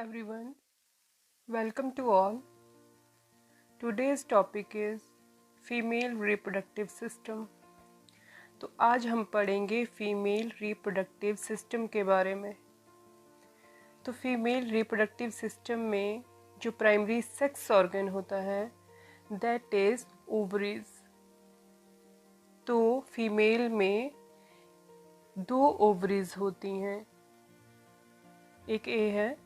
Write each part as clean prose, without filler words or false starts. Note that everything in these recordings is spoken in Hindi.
everyone, welcome to all. Today's topic is female reproductive system. तो आज हम पढ़ेंगे फीमेल रिप्रोडक्टिव सिस्टम के बारे में। तो फीमेल रिप्रोडक्टिव सिस्टम में जो प्राइमरी सेक्स ऑर्गन होता है दैट इज ओवरीज। तो फीमेल में दो ओवरीज होती हैं, एक ए है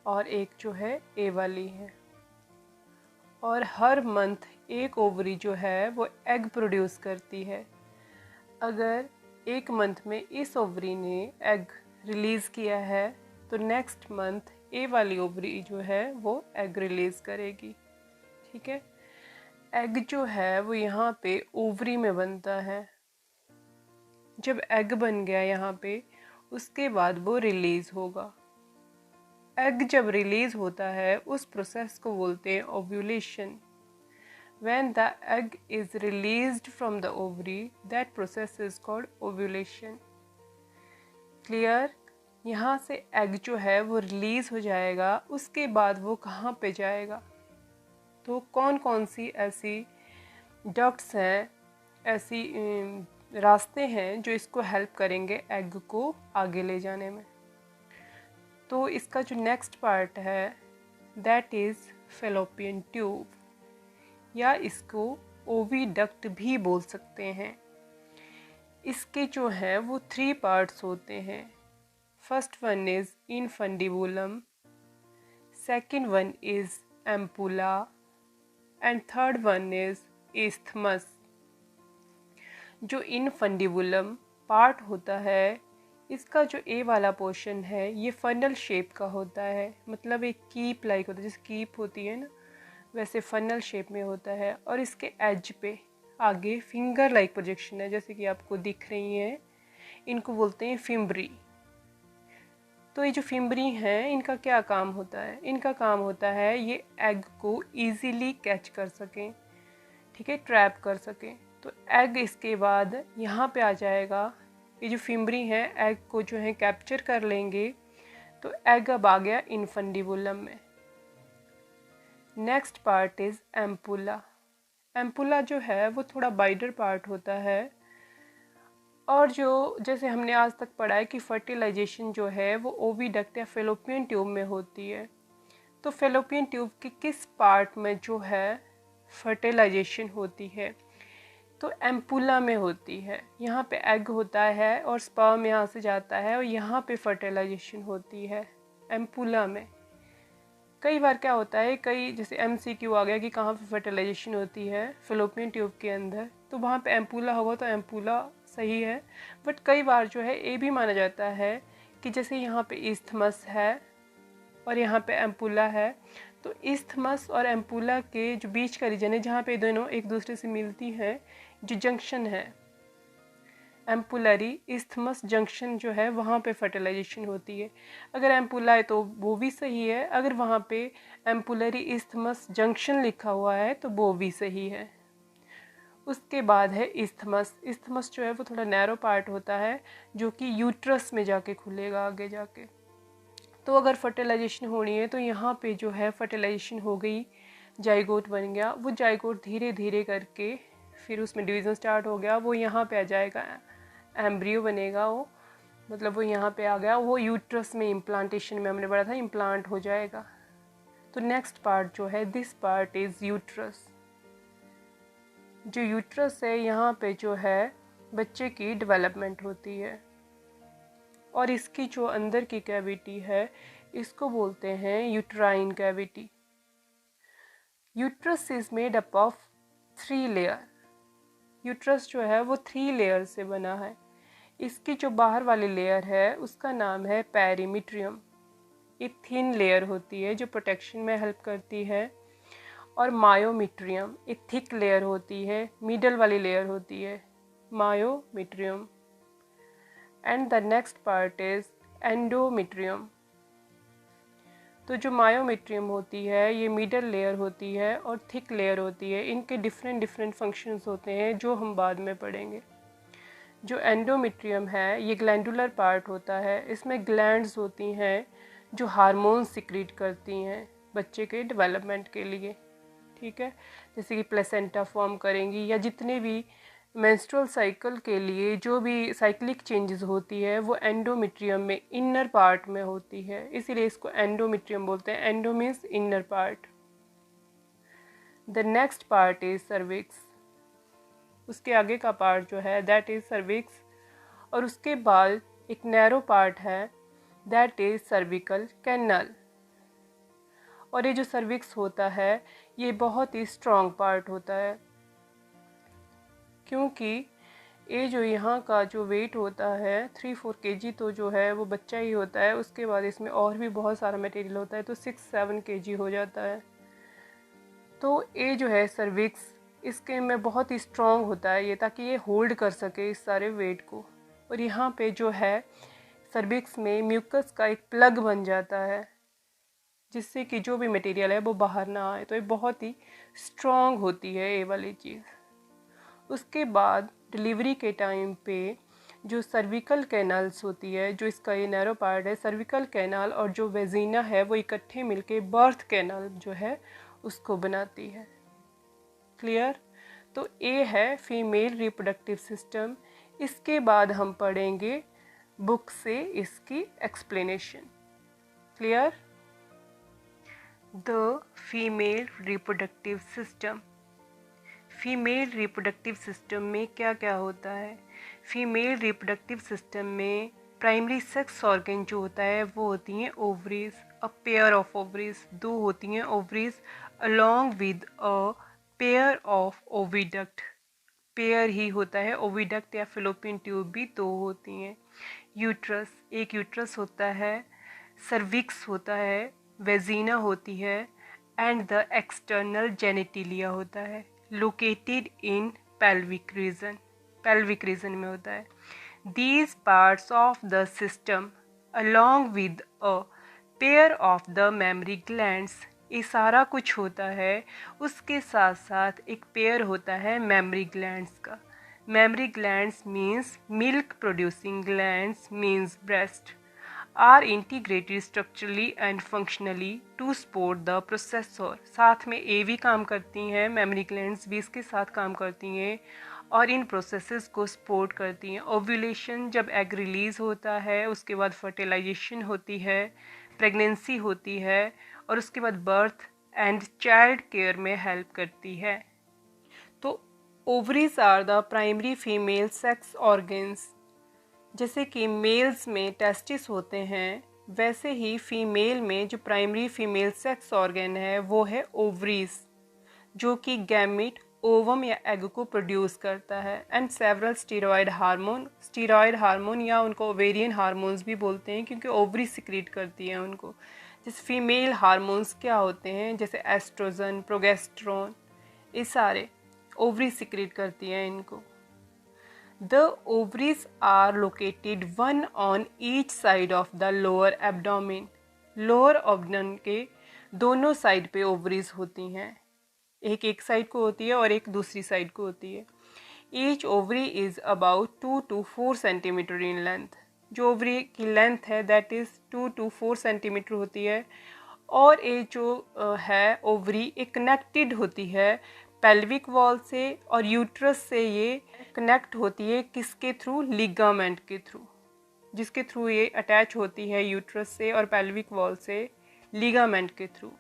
और एक जो है ए वाली है। और हर मंथ एक ओवरी जो है वो एग प्रोड्यूस करती है। अगर एक मंथ में इस ओवरी ने एग रिलीज़ किया है तो नेक्स्ट मंथ ए वाली ओवरी जो है वो एग रिलीज़ करेगी। ठीक है, एग जो है वो यहाँ पे ओवरी में बनता है। जब एग बन गया यहाँ पे उसके बाद वो रिलीज़ होगा। एग जब रिलीज होता है उस प्रोसेस को बोलते हैं ovulation. When the egg is released from the ovary, that process is called ovulation. Clear? यहाँ से एग जो है वो रिलीज हो जाएगा, उसके बाद वो कहाँ पे जाएगा? तो कौन कौन सी ऐसी डक्ट्स हैं, ऐसी रास्ते हैं जो इसको हेल्प करेंगे एग को आगे ले जाने में। तो इसका जो नेक्स्ट पार्ट है दैट इज़ फेलोपियन ट्यूब, या इसको ओविडक्ट भी बोल सकते हैं। इसके जो हैं वो 3 पार्ट्स होते हैं। First one is infundibulum, second one is ampulla and third one is isthmus. जो इनफंडिबुलम पार्ट होता है इसका जो ए वाला पोर्शन है ये फनल शेप का होता है, मतलब एक कीप लाइक होता है, जैसे कीप होती है ना वैसे फनल शेप में होता है। और इसके एज पे आगे फिंगर लाइक प्रोजेक्शन है, जैसे कि आपको दिख रही हैं, इनको बोलते हैं फिम्बरी। तो ये जो फिम्बरी हैं इनका क्या काम होता है? इनका काम होता है ये एग को ईजीली कैच कर सकें, ठीक है, ट्रैप कर सकें। तो एग इसके बाद यहाँ पे आ जाएगा। ये जो फिम्बरी हैं एग को जो है कैप्चर कर लेंगे, तो एग अब आ गया इनफंडिबुलम में। Next part is ampulla. Ampulla जो है वो थोड़ा वाइडर पार्ट होता है। और जो जैसे हमने आज तक पढ़ा है कि फर्टिलाइजेशन जो है वो ओविडक्ट या फेलोपियन ट्यूब में होती है। तो फेलोपियन ट्यूब के किस पार्ट में जो है फर्टिलाइजेशन होती है? तो एम्पुला में होती है। यहाँ पे एग होता है और स्पर्म यहाँ से जाता है और यहाँ पे फर्टिलाइजेशन होती है एम्पुला में। कई बार क्या होता है, कई जैसे MCQ आ गया कि कहाँ पे फर्टिलाइजेशन होती है फेलोपियन ट्यूब के अंदर, तो वहाँ पे एम्पुला होगा तो एम्पुला सही है। बट कई बार जो है ये भी माना जाता है कि जैसे यहाँ पे इस्थमस है और यहाँ पे एम्पुला है, तो इस्थमस और एम्पुला के जो बीच का रीजन है जहाँ पे दोनों एक दूसरे से मिलती हैं, जो जंक्शन है एम्पुलरी इस्थमस जंक्शन जो है वहाँ पे फर्टिलाइजेशन होती है। अगर एम्पुला है तो वो भी सही है, अगर वहाँ पे एम्पुलरी इस्थमस जंक्शन लिखा हुआ है तो वो भी सही है। उसके बाद है इस्थमस। इस्थमस जो है वो थोड़ा नैरो पार्ट होता है जो कि यूट्रस में जाके खुलेगा आगे जाके। तो अगर फर्टिलाइजेशन होनी है तो यहाँ पे जो है फर्टिलाइजेशन हो गई, जाइगोट बन गया, वो जाइगोट धीरे धीरे करके फिर उसमें डिवीज़न स्टार्ट हो गया, वो यहाँ पे आ जाएगा, एम्ब्रियो बनेगा, वो मतलब वो यहाँ पे आ गया, वो यूट्रस में इम्प्लांटेशन में हमने पढ़ा था इम्प्लांट हो जाएगा। तो नेक्स्ट पार्ट जो है दिस पार्ट इज़ यूट्रस। जो यूट्रस है यहाँ पे जो है बच्चे की डेवलपमेंट होती है। और इसकी जो अंदर की कैविटी है इसको बोलते हैं uterine cavity. Uterus is made up of 3 layer. Uterus जो है वो 3 लेयर से बना है। इसकी जो बाहर वाली लेयर है उसका नाम है पेरिमीट्रियम। ये थिन लेयर होती है जो प्रोटेक्शन में हेल्प करती है। और मायोमीट्रियम ये थिक लेयर होती है, मिडल वाली लेयर होती है myometrium. And the next part is endometrium. तो जो मायोमीट्रियम होती है ये मिडल लेयर होती है और थिक लेयर होती है। इनके डिफरेंट फंक्शंस होते हैं जो हम बाद में पढ़ेंगे। जो एंडोमीट्रियम है ये ग्लैंडुलर पार्ट होता है, इसमें ग्लैंड्स होती हैं जो हार्मोन सिक्रीट करती हैं बच्चे के डेवलपमेंट के लिए, ठीक है। जैसे कि प्लेसेंटा फॉर्म करेंगी, या जितने भी मेंस्ट्रुअल साइकिल के लिए जो भी साइक्लिक चेंजेस होती है वो एंडोमेट्रियम में इनर पार्ट में होती है, इसीलिए इसको एंडोमेट्रियम बोलते हैं। Endo means inner part. The next part is cervix, उसके आगे का पार्ट जो है दैट इज सर्विक्स, और उसके बाद एक नैरो पार्ट है दैट इज सर्विकल कैनल। और ये जो सर्विक्स होता है ये बहुत ही स्ट्रॉन्ग पार्ट होता है, क्योंकि ये जो यहाँ का जो वेट होता है 3-4 kg तो जो है वो बच्चा ही होता है, उसके बाद इसमें और भी बहुत सारा मटेरियल होता है तो 6-7 kg हो जाता है। तो ये जो है सर्विक्स, इसके में बहुत ही स्ट्रॉन्ग होता है ये, ताकि ये होल्ड कर सके इस सारे वेट को। और यहाँ पे जो है सर्विक्स में म्यूकस का एक प्लग बन जाता है, जिससे कि जो भी मटेरियल है वो बाहर ना आए। तो ये बहुत ही स्ट्रॉन्ग होती है ये वाली चीज़। उसके बाद डिलीवरी के टाइम पे जो सर्विकल कैनाल्स होती है, जो इसका ये नैरो पार्ट है, सर्विकल कैनाल और जो वेजिना है वो इकट्ठे मिलके बर्थ कैनाल जो है उसको बनाती है। क्लियर? तो ये है फीमेल रिप्रोडक्टिव सिस्टम। इसके बाद हम पढ़ेंगे बुक से इसकी explanation. Clear? The female reproductive system. Female reproductive system में क्या क्या होता है? फीमेल रिप्रोडक्टिव सिस्टम में प्राइमरी सेक्स ऑर्गन जो होता है वो होती हैं ovaries, a pair of ovaries, 2 होती हैं ovaries along with a pair of oviduct. Pair ही होता है, ओविडक्ट या फिलोपियन ट्यूब भी 2 होती हैं। यूट्रस, एक यूट्रस होता है, सर्विक्स होता है, वेजिना होती है, एंड द एक्सटर्नल जेनिटिलिया होता है, located in pelvic region, pelvic region में होता है। These parts of the system along with a pair of the mammary glands, ये सारा कुछ होता है, उसके साथ साथ एक पेयर होता है मेमरी ग्लैंड्स का। Mammary glands means milk producing glands means breast, are integrated structurally and functionally to support the processor. साथ में ये भी काम करती हैं, मेमरी ग्लैंड्स भी इसके साथ काम करती हैं और इन प्रोसेसेस को सपोर्ट करती हैं। ओव्यूलेशन, जब एग रिलीज़ होता है, उसके बाद फर्टिलाइजेशन होती है, प्रेगनेंसी होती है, और उसके बाद बर्थ एंड चाइल्ड केयर में हेल्प करती है। तो ovaries are the primary female sex organs. जैसे कि मेल्स में टेस्टिस होते हैं, वैसे ही फीमेल में जो प्राइमरी फीमेल सेक्स ऑर्गन है वो है ओवरीज, जो कि गैमिट, ओवम या एग को प्रोड्यूस करता है, एंड सेवरल स्टीरॉयड हार्मोन या उनको ओवेरियन हार्मोन्स भी बोलते हैं, क्योंकि ओवरी सिक्रीट करती हैं उनको। जैसे फीमेल हार्मोन्स क्या होते हैं, जैसे एस्ट्रोजन, प्रोगेस्टेरोन, ये सारे ओवरी सिक्रीट करती हैं इनको। The ovaries are located one on each side of the lower abdomen. Lower abdomen के दोनों साइड पे ओवरीज होती हैं, एक साइड को होती है और एक दूसरी साइड को होती है। Each ovary is about 2 to 4 centimetre in length. जो ओवरी की लेंथ है दैट इज 2 to 4 सेंटीमीटर होती है। और ये जो है ओवरी एक कनेक्टेड होती है पेल्विक वॉल से, और यूट्रस से ये कनेक्ट होती है किसके थ्रू? लिगामेंट के थ्रू, जिसके थ्रू ये अटैच होती है यूट्रस से और पेल्विक वॉल से लिगामेंट के through.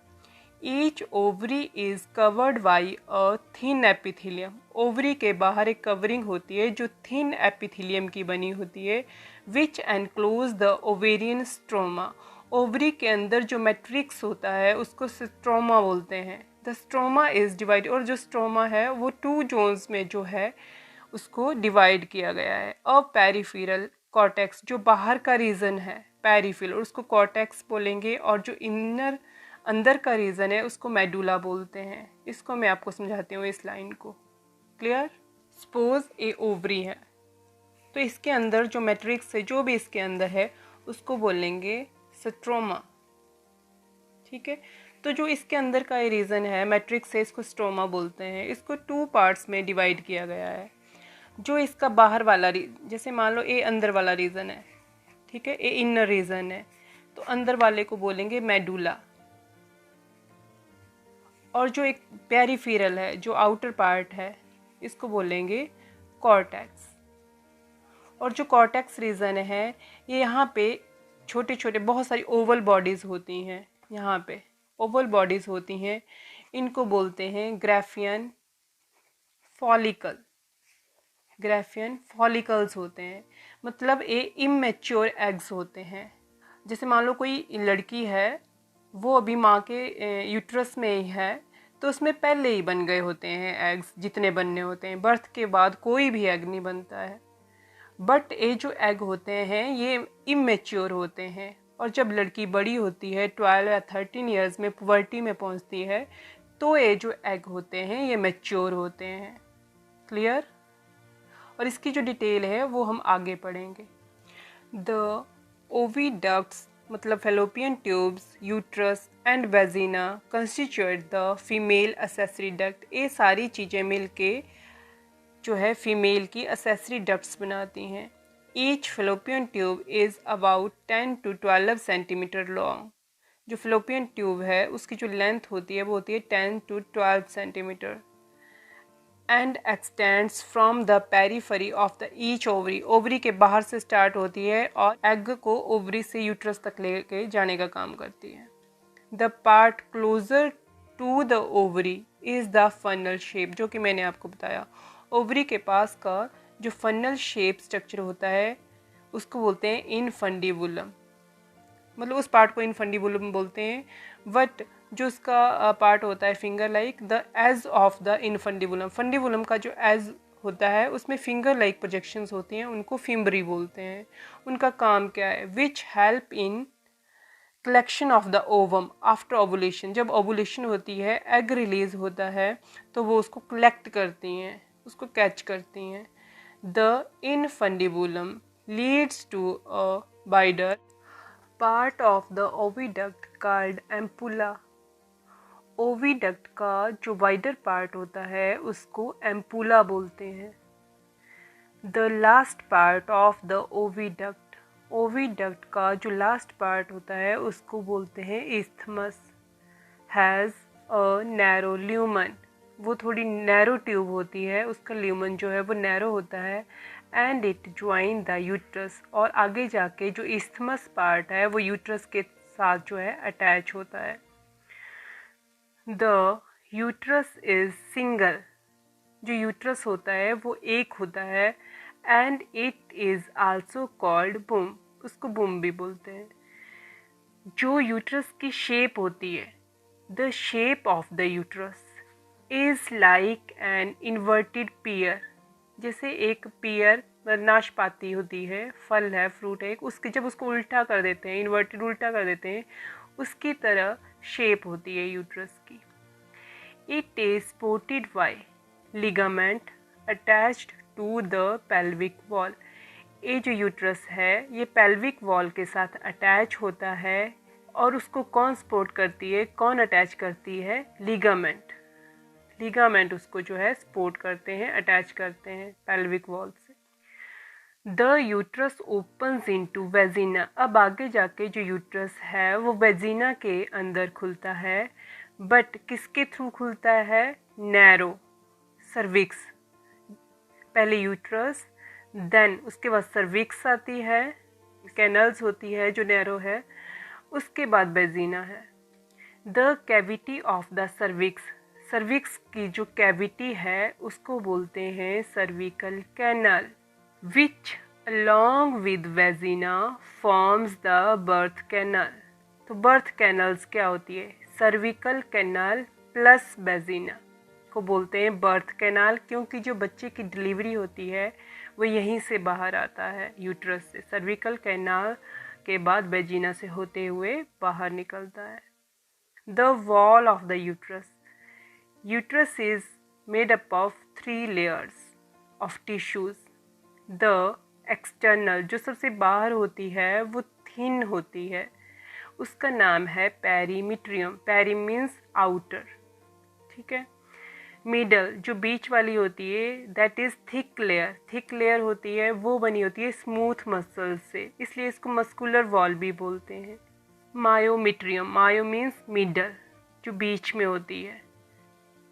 Each ovary is covered by a thin epithelium. Ovary के बाहर एक कवरिंग होती है जो थिन एपिथेलियम की बनी होती है, which enclose the ovarian stroma. Ovary के अंदर जो मैट्रिक्स होता है उसको स्ट्रोमा बोलते हैं। द स्ट्रोमा इज डिवाइड, और जो स्ट्रोमा है वो 2 जोन्स में जो है उसको डिवाइड किया गया है। अ पेरिफेरल कॉर्टेक्स, जो बाहर का रीजन है पेरिफेरल, उसको कॉर्टेक्स बोलेंगे, और जो इनर अंदर का रीजन है उसको मेडुला बोलते हैं। इसको मैं आपको समझाती हूँ इस लाइन को। क्लियर? सपोज ए ओवरी है, तो इसके अंदर जो मैट्रिक्स है, जो भी इसके अंदर है, उसको बोलेंगे स्ट्रोमा। ठीक है? तो जो इसके अंदर का ये रीजन है, मैट्रिक्स है, इसको स्ट्रोमा बोलते हैं। इसको 2 पार्ट्स में डिवाइड किया गया है। जो इसका बाहर वाला जैसे मान लो ये अंदर वाला रीजन है, ठीक है, ये इनर रीजन है, तो अंदर वाले को बोलेंगे मेडुला। और जो एक पेरिफेरल है, जो आउटर पार्ट है, इसको बोलेंगे कॉर्टेक्स। और जो कॉर्टेक्स रीजन है, ये यहाँ पे छोटे छोटे बहुत सारी ओवल बॉडीज होती हैं, यहाँ पे ओवल बॉडीज होती हैं, इनको बोलते हैं ग्राफियन फॉलिकल। ग्राफियन फॉलिकल्स होते हैं, मतलब ये इमेच्योर एग्स होते हैं। जैसे मान लो कोई लड़की है, वो अभी माँ के यूट्रस में ही है, तो उसमें पहले ही बन गए होते हैं एग्स, जितने बनने होते हैं। बर्थ के बाद कोई भी एग नहीं बनता है। बट ये जो एग होते हैं ये इमेच्योर होते हैं, और जब लड़की बड़ी होती है 12 या 13 ईयर्स में पुबर्टी में पहुंचती है, तो ये जो एग होते हैं ये मैच्योर होते हैं। क्लियर? और इसकी जो डिटेल है वो हम आगे पढ़ेंगे। द ओविडक्ट्स मतलब fallopian tubes, uterus and vagina constitute the female accessory duct. ये सारी चीज़ें मिलके जो है फीमेल की एक्सेसरी डक्ट्स बनाती हैं। Each fallopian tube is about 10 to 12 centimetre long. जो फेलोपियन ट्यूब है उसकी जो लेंथ होती है वो होती है 10 to 12 centimetre. And extends from the periphery of the each ovary. Ovary के बाहर से स्टार्ट होती है और एग को ओवरी से यूट्रस तक लेके जाने का काम करती है। The part closer to the ovary is the funnel shape, जो कि मैंने आपको बताया। ओवरी के पास का जो फनल शेप स्ट्रक्चर होता है उसको बोलते हैं इनफंडिबुलम, मतलब उस पार्ट को इनफंडिबुलम बोलते हैं। बट जो उसका पार्ट होता है finger like, the edge of the infundibulum, fundibulum का जो एज होता है उसमें फिंगर लाइक प्रोजेक्शंस होती हैं, उनको फिम्बरी बोलते हैं। उनका काम क्या है? Which help in collection of the ovum after ovulation. जब ओवुलेशन होती है, एग रिलीज होता है, तो वो उसको कलेक्ट करती हैं, उसको कैच करती हैं। The infundibulum leads to a wider part of the oviduct called ampulla. Oviduct का जो वाइडर पार्ट होता है उसको एम्पुला बोलते हैं। The last part of the oviduct, oviduct का जो लास्ट पार्ट होता है उसको बोलते हैं isthmus. Has a narrow lumen, वो थोड़ी नैरो ट्यूब होती है, उसका ल्यूमन जो है वो नैरो होता है। And it join the uterus, और आगे जाके जो इस्थमस पार्ट है वो यूट्रस के साथ जो है अटैच होता है। द यूट्रस इज सिंगल, जो यूट्रस होता है वो एक होता है। And it is also called बूम, उसको बूम भी बोलते हैं। जो यूट्रस की शेप होती है, the shape of the uterus is like an inverted pear, जैसे एक पियर नाशपाती होती है, फल है, फ्रूट है, उसके जब उसको उल्टा कर देते हैं, इन्वर्टेड उल्टा कर देते हैं, उसकी तरह शेप होती है यूट्रस की। It is supported by ligament attached to the pelvic wall. ये जो यूट्रस है ये पेल्विक वॉल के साथ अटैच होता है, और उसको कौन सपोर्ट करती है, कौन अटैच करती है? लिगामेंट। लिगामेंट उसको जो है सपोर्ट करते हैं, अटैच करते हैं पेल्विक वॉल से। The uterus opens into vagina, अब आगे जाके जो यूट्रस है वो वेजिना के अंदर खुलता है, बट किसके थ्रू खुलता है? Narrow cervix. पहले यूट्रस, देन उसके बाद सर्विक्स आती है, कैनल्स होती है जो नैरो है, उसके बाद वेजिना है। The cavity of the cervix, cervix की जो कैविटी है उसको बोलते हैं cervical canal, which along with vagina forms the birth canal. तो बर्थ कैनल्स क्या होती है? सर्विकल कैनल प्लस वेजिना को बोलते हैं बर्थ कैनाल, क्योंकि जो बच्चे की डिलीवरी होती है वो यहीं से बाहर आता है, यूट्रस से। सर्विकल कैनाल के बाद वेजिना से होते हुए बाहर निकलता है। The wall of the uterus, uterus is made up of 3 layers of tissues. The external, जो सबसे बाहर होती है वो थिन होती है, उसका नाम है पेरीमीट्रियम। पेरी मीन्स आउटर, ठीक है। मिडल, जो बीच वाली होती है, that is thick layer. Thick layer होती है वो बनी होती है स्मूथ मसल से, इसलिए इसको मस्कुलर वॉल भी बोलते हैं। मायोमेट्रियम, मायो मीन्स मिडल, जो बीच में होती है,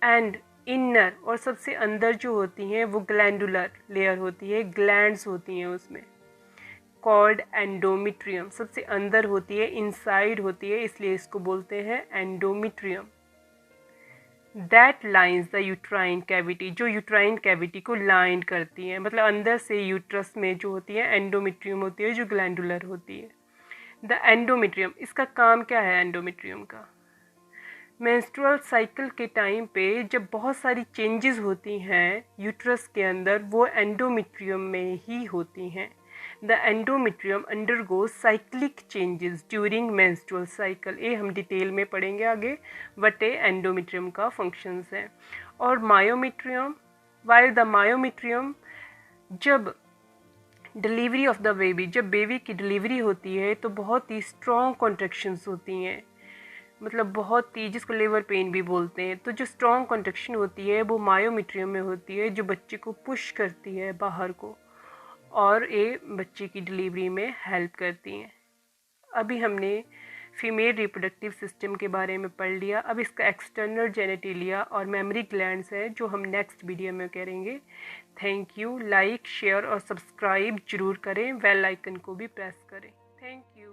एंड इनर और सबसे अंदर जो होती हैं वो ग्लैंडुलर लेयर होती है, ग्लैंड्स होती हैं उसमें, कॉल्ड एंडोमेट्रियम, सबसे अंदर होती है, इनसाइड होती है, इसलिए इसको बोलते हैं endometrium. That lines the uterine cavity, जो यूट्राइन कैविटी को लाइन करती है, मतलब अंदर से यूट्रस में जो होती है एंडोमेट्रियम होती है, जो ग्लैंडुलर होती है। द एंडोमेट्रियम, इसका काम क्या है एंडोमेट्रियम का? मेंस्ट्रुअल साइकिल के टाइम पे जब बहुत सारी चेंजेस होती हैं यूट्रस के अंदर, वो एंडोमेट्रियम में ही होती हैं। The endometrium undergoes cyclic changes during menstrual cycle, ये हम डिटेल में पढ़ेंगे आगे, बट ये एंडोमेट्रियम का फंक्शंस है। और मायोमेट्रियम, वाइल द मायोमेट्रियम, जब डिलीवरी ऑफ द बेबी, जब बेबी की डिलीवरी होती है तो बहुत ही स्ट्रॉन्ग कॉन्ट्रैक्शंस होती हैं, मतलब बहुत ही, जिसको लेबर पेन भी बोलते हैं, तो जो स्ट्रॉन्ग कॉन्ट्रैक्शन होती है वो मायोमेट्रियम में होती है, जो बच्चे को पुश करती है बाहर को, और ये बच्चे की डिलीवरी में हेल्प करती हैं। अभी हमने फीमेल रिप्रोडक्टिव सिस्टम के बारे में पढ़ लिया। अब इसका एक्सटर्नल जेनेटिलिया और मेमोरी ग्लैंड्स है, जो हम नेक्स्ट वीडियो में करेंगे। Thank you. लाइक, शेयर और सब्सक्राइब जरूर करें, बेल आइकन को भी प्रेस करें। Thank you.